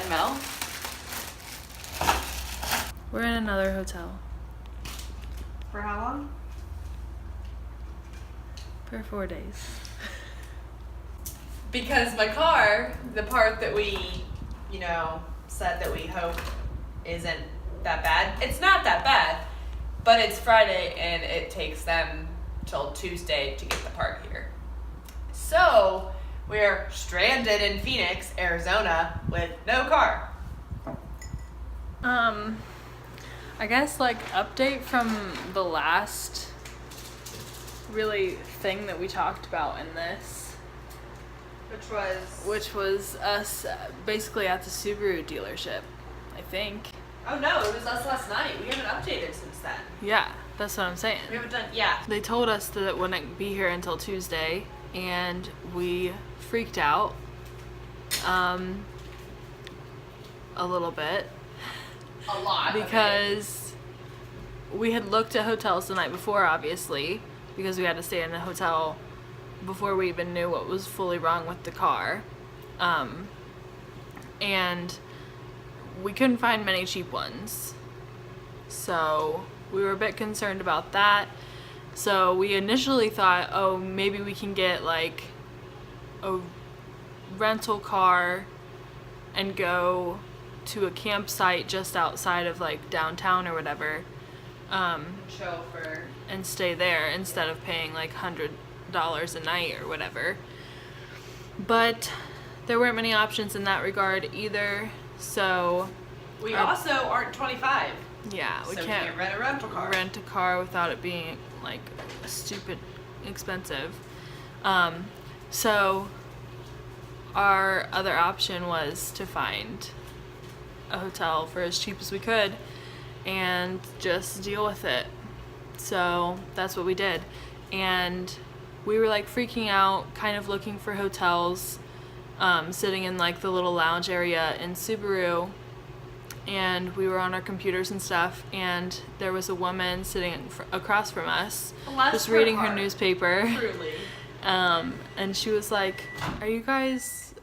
and Mel. We're in another hotel. For how long? For 4 days. Because my car, the part that we, said that we hope isn't that bad. It's not that bad, but it's Friday and it takes them till Tuesday to get the part here. So we're stranded in Phoenix, Arizona with no car. I guess update from the last really thing that we talked about in this, which was us basically at the Subaru dealership, I think. Oh no, it was us last night. We haven't updated since then. Yeah, that's what I'm saying. We haven't done, yeah. They told us that it wouldn't be here until Tuesday, and we freaked out a little bit. A lot. Because we had looked at hotels the night before, obviously, because we had to stay in a hotel before we even knew what was fully wrong with the car. And we couldn't find many cheap ones. So we were a bit concerned about that. So we initially thought, oh, maybe we can get a rental car and go to a campsite just outside of downtown or whatever, Chauffeur. and stay there instead of paying $100 a night or whatever. But there weren't many options in that regard either, so we also aren't 25. Yeah, we so can't rent a rental car. Rent a car without it being stupid expensive. So our other option was to find a hotel for as cheap as we could and just deal with it. So that's what we did. And we were freaking out, kind of looking for hotels, sitting in the little lounge area in Subaru. And we were on our computers and stuff, and there was a woman sitting across from us, just reading her newspaper. Truly. And she was like, "Are you guys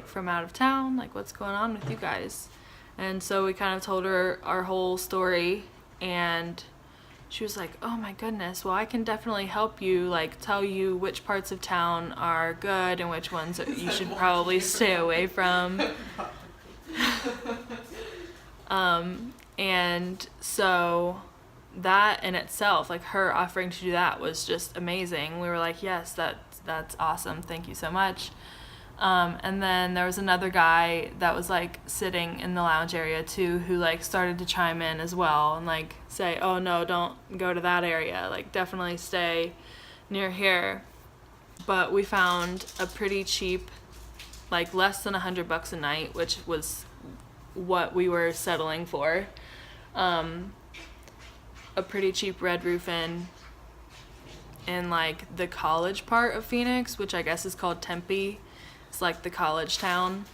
from out of town? What's going on with you guys?" And so we kind of told her our whole story, and she was like, "Oh my goodness, well I can definitely help you, tell you which parts of town are good and which ones that you should probably stay away from." And so that in itself, her offering to do that was just amazing. We were like, yes, that's awesome. Thank you so much. And then there was another guy that was sitting in the lounge area too, who started to chime in as well and say, "Oh no, don't go to that area. Definitely stay near here." But we found a pretty cheap, less than $100 a night, which was what we were settling for. A pretty cheap Red Roof Inn in the college part of Phoenix, which I guess is called Tempe. It's the college town,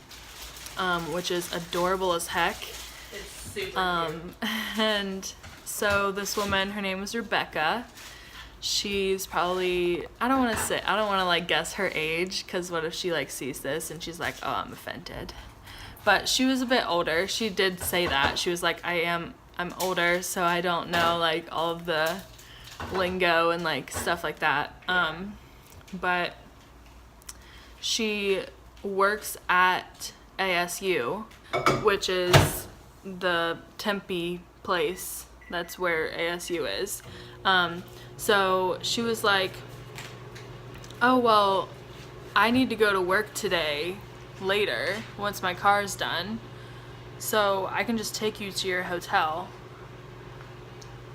which is adorable as heck. It's super cute. And so this woman, her name was Rebecca. She's probably, I don't want to guess her age, because what if she sees this and she's like, "Oh, I'm offended." But she was a bit older. She did say that. She was like, I'm older, so I don't know all of the lingo and stuff like that. But she works at ASU, which is the Tempe place. That's where ASU is. So she was like, "Oh, well, I need to go to work today later once my car's done, so I can just take you to your hotel."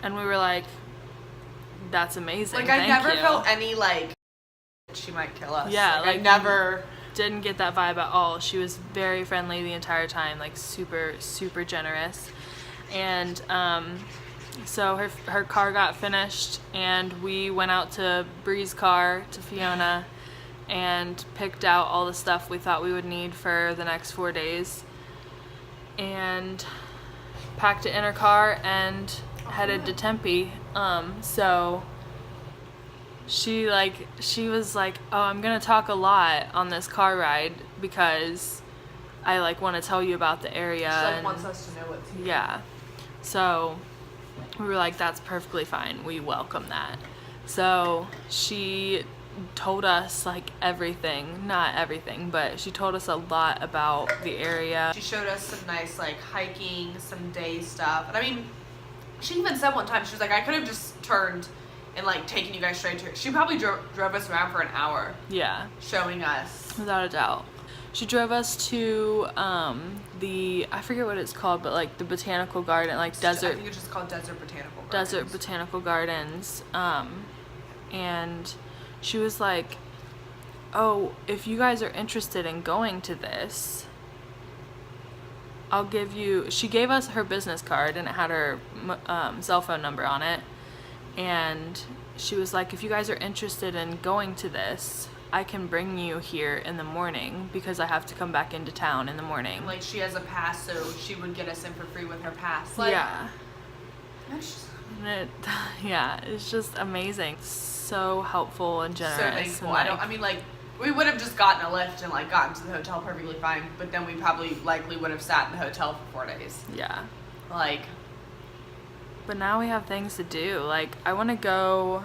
And we were like, "That's amazing." I never felt any she might kill us. Yeah, I never didn't get that vibe at all. She was very friendly the entire time, super, super generous. And so her car got finished, and we went out to Bree's car, to Fiona, and picked out all the stuff we thought we would need for the next 4 days, and packed it in her car and headed to Tempe. So she was like, "Oh, I'm gonna talk a lot on this car ride because I like want to tell you about the area. She like and, wants us to know what's here. yeah. So we were like, that's perfectly fine. We welcome that. So she told us like everything, not everything, but she told us a lot about the area. She showed us some nice like hiking, some day stuff. And I mean, she even said one time, she was like, I could have just turned and like taken you guys straight to her. She probably drove us around for an hour. Yeah. Showing us. Without a doubt. She drove us to I forget what it's called, but like the botanical garden, like desert. I think it's just called Desert Botanical Gardens. Desert Botanical Gardens. And she was like, oh, if you guys are interested in going to this, I'll give you, she gave us her business card and it had her cell phone number on it. And she was like, if you guys are interested in going to this, I can bring you here in the morning because I have to come back into town in the morning. Like she has a pass, so she would get us in for free with her pass. Like, yeah. That's just Yeah, it's just amazing. So helpful and generous. so thankful. And, I mean, like, we would have just gotten a lift and like gotten to the hotel perfectly fine, but then we probably likely would have sat in the hotel for 4 days. Yeah. Like. But now we have things to do. Like, I want to go.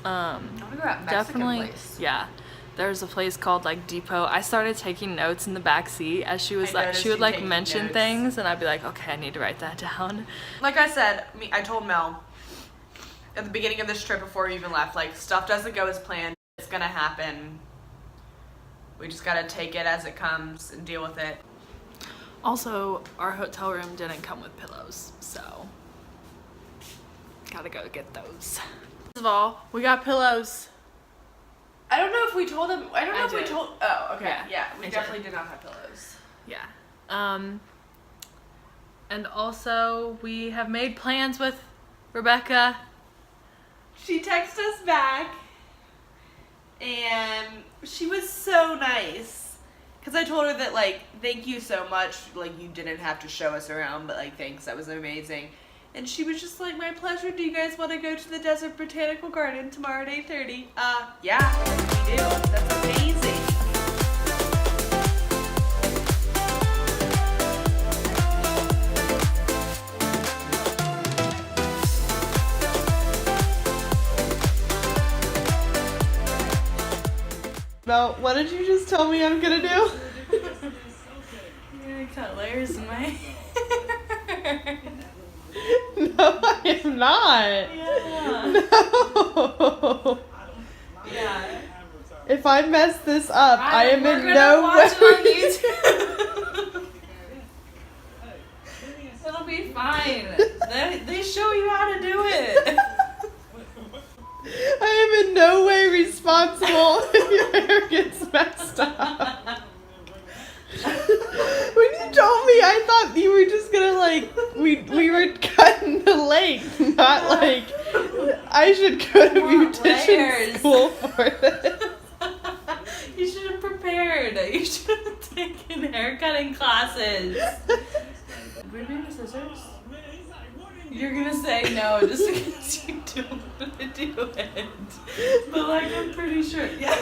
I want to go to that Mexican Definitely. place. Yeah. There's a place called like Depot. I started taking notes in the back seat as she was like, noticed she would you like taking mention notes. things, and I'd be like, okay, I need to write that down. Like I said, I told Mel at the beginning of this trip before we even left, like, stuff doesn't go as planned. It's gonna happen. We just gotta take it as it comes and deal with it. Also, our hotel room didn't come with pillows, so gotta go get those. First of all, we got pillows. I don't know if we told them. I don't know I if we did. told. Oh, okay. Yeah, We I definitely did not have pillows. Yeah. And also we have made plans with Rebecca. She texted us back, and she was so nice. Because I told her that, like, thank you so much. Like, you didn't have to show us around, but, like, thanks. That was amazing. And she was just like, my pleasure. Do you guys want to go to the Desert Botanical Garden tomorrow at 8:30? Yeah, we do. That's amazing. Mel, what did you just tell me I'm gonna do? You're gonna cut layers in my hair. No, I am not. Yeah. No. Yeah. If I mess this up, I am We're in gonna no watch way. it on YouTube. It'll be fine. They show you how to do it. I am in no way responsible if your hair gets messed up. When you told me, I thought you were just gonna like we were cutting the length, not like I should go to beautician layers. school for this. You should have prepared. You should have taken haircutting classes. We're doing scissors? You're gonna say no just because you don't want to do it. But like, I'm pretty sure. Yeah.